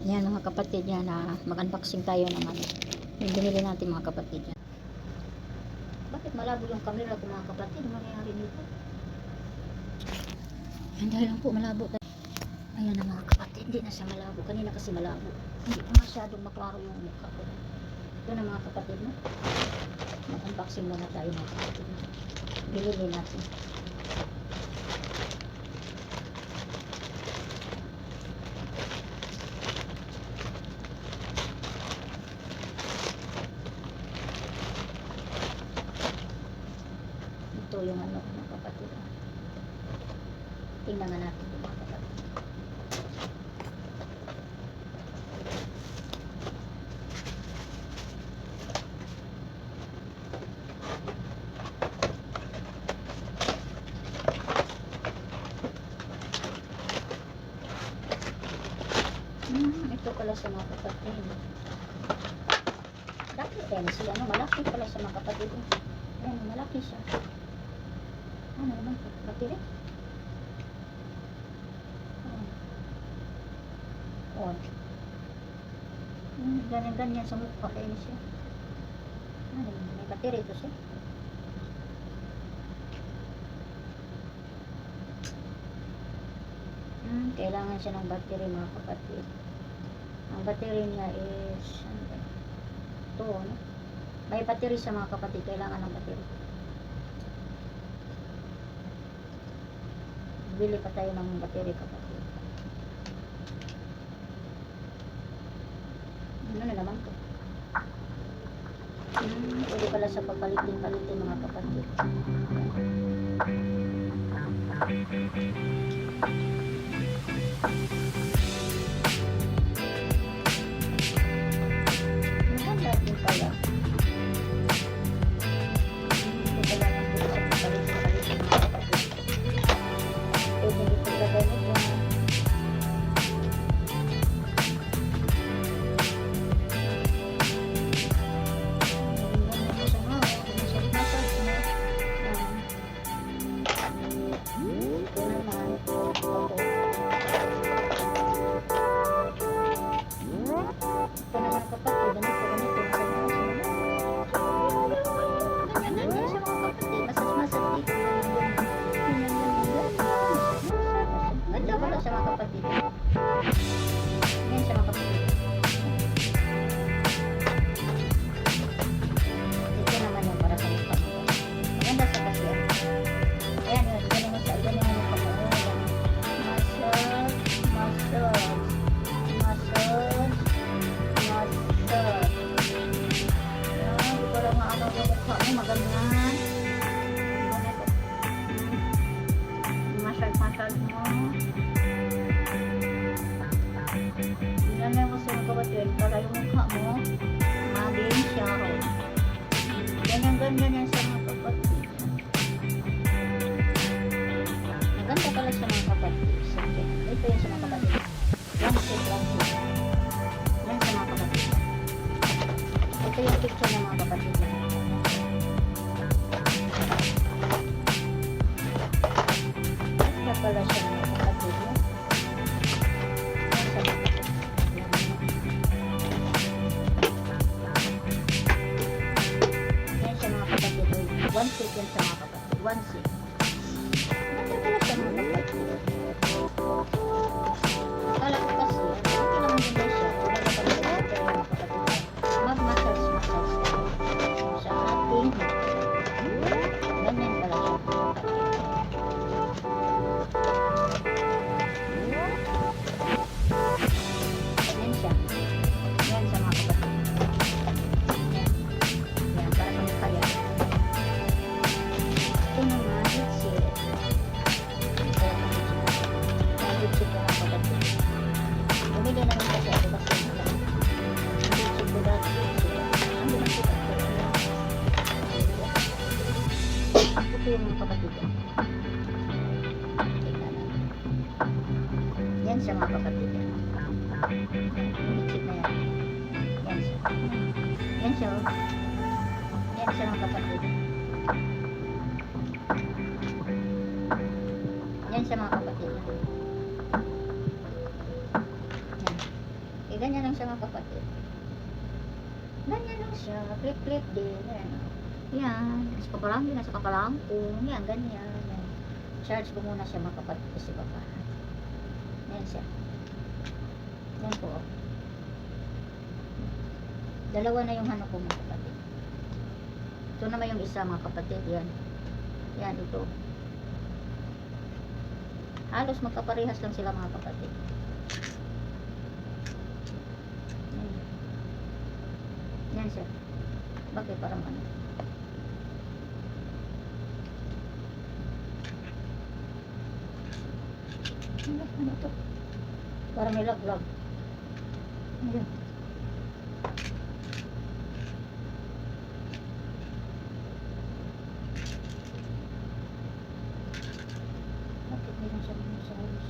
Yan mga kapatid yan, na mag-unboxing tayo ng ano. Yung binili natin mga kapatid yan. Bakit malabo yung camera ko mga kapatid? Ano nangyayari dito? Yan dahil lang po malabo tayo. Ayan na mga kapatid, hindi na siya malabo. Kanina kasi malabo. Hindi pa masyadong maklaro yung mukha ko. Ito na mga kapatid, no? Mag-unboxing muna tayo mga kapatid. Binili natin. Ito yung ano mga kapatid. Tingnan nga natin yung mga kapatid. Ito pala sa mga kapatid. Dati NC, ano, malaki pala sa mga kapatid. Ayan, malaki siya. Ano naman ito? Battery? On. Ganyan-ganyan sa mukha kayo siya. Ano, may battery ito siya. Kailangan siya ng battery mga kapatid. Ang battery niya is ito, no? May battery siya mga kapatid. Kailangan ng battery. Bili pa tayo ng battery kapatid. Ano na naman ito? Pwede pala sa papalitin-palitin mga kapatid. Maganda din pala. Ito pala lang dito sa papalitin-palitin mga kapatid. Pwede dito lagay mo dyan. Massage mo. Yan na yung gusto mo kapatid para yung mukha mo maging sharon. Ganyan-ganyan yan sa mga kapatid. Maganda pala sa mga kapatid. Ito yan sa mga kapatid. One set. Yan sa mga kapatid. Ito yung picture ng mga kapatid. Pala siya ng kapatid mo. Yan siya mga kapatid. One seat yan sa mga kapatid. One seat. Yan pala siya mga kapatid. Akala ko kasi, ito naman din siya. Wala na pala siya mga kapatid. Mag-massage sa ating ganyan pala siya. Yung mga kapatid yan. Yan siya mga kapatid yan. Umitsik na yan. Yan siya. Yan siya. Yan siya mga kapatid. Yan siya mga kapatid. Yan. ganyan lang siya mga kapatid. Ganyan lang siya, clip-clip din. Ayan. Yan, nasa kapalangin, nasa kapalangkong. Yan, ganyan. Yan. Charge ko muna siya mga kapatid kasi baka. Yan siya. Yan po. Dalawa na yung hano ko mga kapatid. Ito naman yung isa mga kapatid. Yan. Yan, ito. Halos magkaparehas lang sila mga kapatid. Yan. Yan siya. Bakit parang ano? Ano to? Parang may lag-lag. Ayan. Bakit meron siya mga sa halos?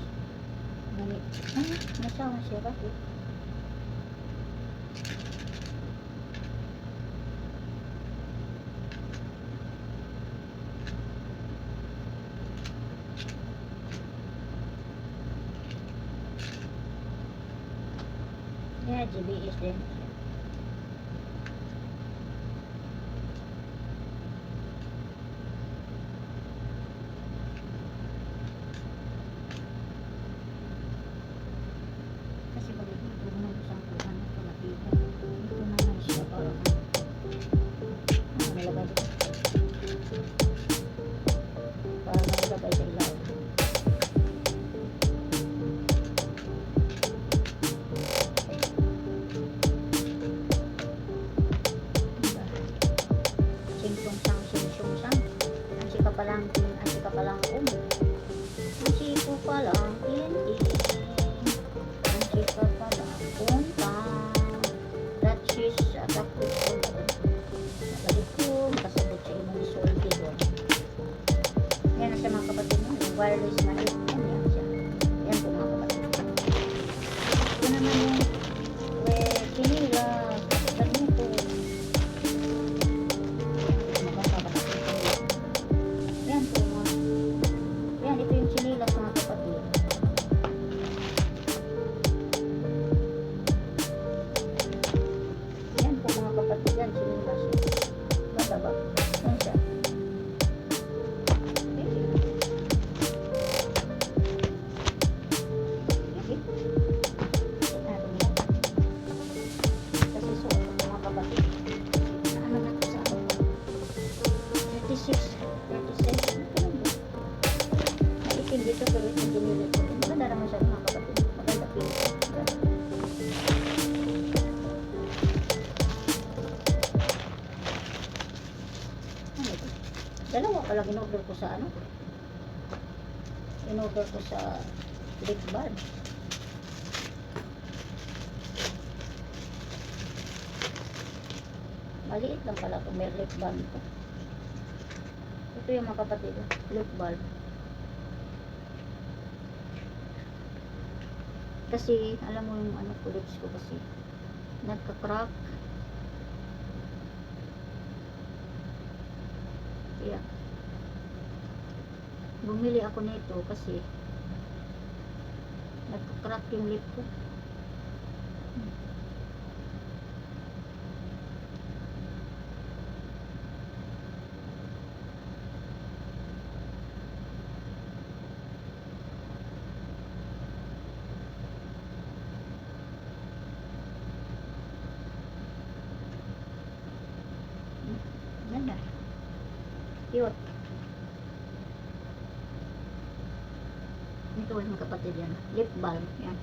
Ganit. Nasawa siya. Bakit? Yeah, GBS din. Kasi balik ito naman sa kuhan na palapitan. Ito naman siya parang nalagay dito. Parang nalagay sa ilaw. Kapalangkin, ang si kapalangkong, ang si kapalangkin, ang si kapalangkong that she's attracted ko nabalik ko, kasabot sa imong soldi doon. Yan na siya mga kapatid mo, yung wireless na hit, yan siya. Yan po mga kapatid. Ito naman yung kinila, ganito. Dito pero yung ginilit ko. Maganda naman siya mga kapatid. Maganda pink. Ano ito? Dalawa pa lang in-order ko sa ano? In-order ko sa lip balm. Maliit lang pala kung may lip balm ito. Ito yung mga kapatid. Lip balm. Kasi, alam mo yung ano ko, lips ko kasi nagka-crack. Yeah. Bumili ako nito kasi nagka-crack yung lip ko. Ganda. Cute. Ito mga kapatid yan. Lip balm. Yan.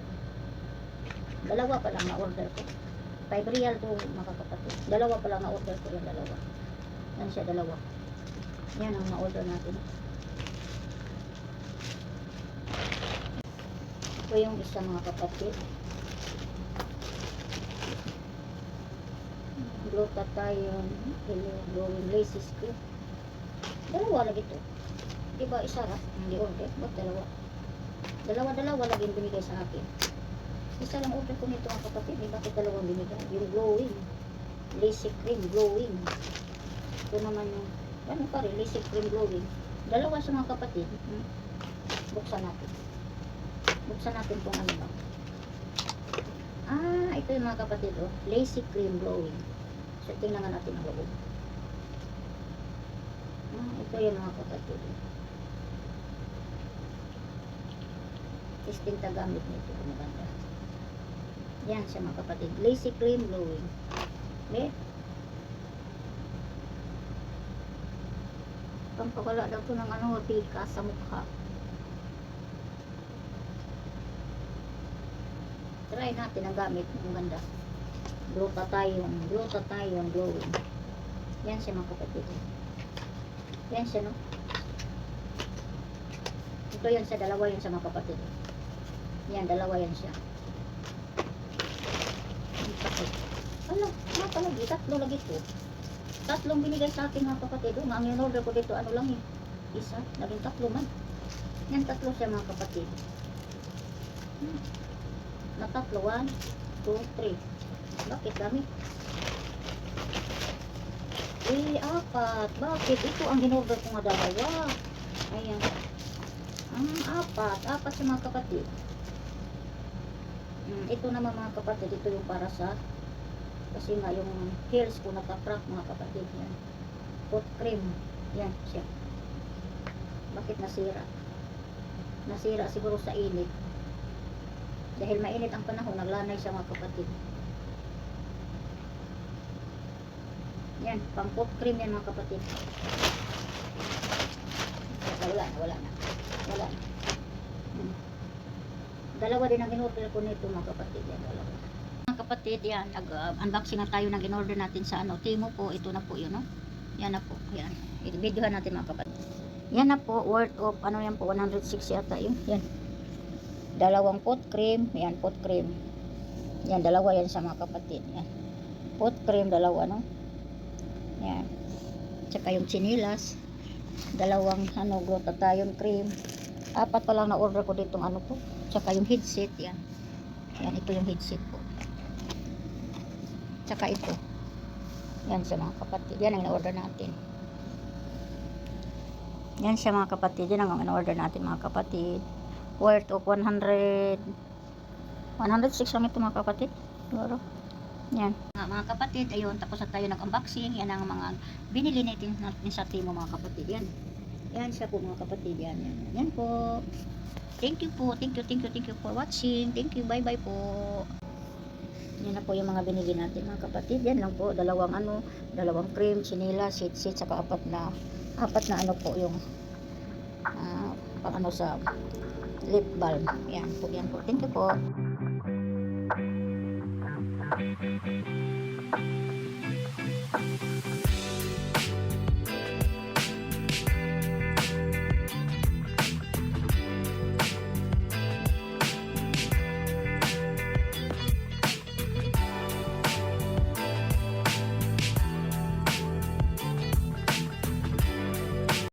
Dalawa pa lang na-order ko. 5 real to mga kapatid. Dalawa pa lang na-order ko yan. Dalawa. Yan siya, dalawa. Yan ang na-order natin. Ito yung isa mga kapatid. Glutathione glowing lacy cream. Dalawa lagi ito. Diba isa ra? Hindi order. Ba't dalawa? Dalawa lagi yung binigay sa akin. Isa lang order ko nito mga kapatid. Bakit dalawang binigay? Yung glowing lacy cream glowing. Ito naman yung ano pa rin, lacy cream glowing. Dalawa sa mga kapatid. Buksan natin. Buksan natin kung ano ba. Ito yung mga kapatid, oh. Lacy Cream Glowing. So, tingnan nga natin ang loob. Ito yung mga kapatid. Testing tagamit nito. Maganda. Yan siya mga kapatid. Lacy Cream Glowing. Okay? Pampawala daw ko ng ano, pika sa mukha. Try natin ang gamit. Ang ganda. Glutathione glowing. Yan siya mga kapatid. Yan siya, no? Ito yan sa dalawa yan sa mga kapatid. Yan, dalawa yan siya. Ano, napalagi, tatlo lagi po. Tatlong binigay sa akin mga kapatid. Ang in-order ko dito, ano lang eh. Isa, naging tatlo man. Yan, tatlo siya mga kapatid. Na tatlo, 1, 2, 3. Bakit kami? Apat. Bakit? Ito ang in-order ko nga dalawa. Ayan. Apat sa mga kapatid. Ito naman mga kapatid, ito yung para sa, kasi nga yung hairs ko naka-crack mga kapatid. Yan. Foot cream. Yan siya. Bakit nasira? Nasira siguro sa init. Dahil mainit ang panahon, naglanay siya mga kapatid. Yan, pang foot cream yan mga kapatid. Wala na. Dalawa din ang in-order ko nito mga kapatid. Yan, dalawa. Mga kapatid, yan, unboxing na tayo ng in-order natin sa ano, Timo po. Ito na po yun, no? Yan na po, yan. I-videohan natin mga kapatid. Yan na po, worth of, ano yan po, 106 yata yun. Yan. Dalawang foot cream, yan, foot cream. Yan, dalawa yan sa mga kapatid. Yan. Foot cream, dalawa, no? Yan. Tsaka yung chinilas. Dalawang, ano, glutathione cream. Apat pa lang na order ko ditong ano po. Tsaka yung headset, yan. Yan, ito yung headset po. Tsaka ito. Yan sa mga kapatid. Yan ang in-order natin. Yan siya mga kapatid. Yan ang in-order natin mga kapatid. Worth of 106 lang ito mga kapatid. Siguro. Yan. Mga kapatid, ayun, tapos na tayo nag-unboxing. Yan ang mga binili natin sa Timo mga kapatid. Yan. Yan siya po mga kapatid. Yan. Yan po. Thank you po. Thank you for watching. Thank you. Bye po. Yan na po yung mga binili natin mga kapatid. Yan lang po. Dalawang cream, chinila, sit, saka apat na ano po yung pang ano sa lip balm. Yan po. Thank you po.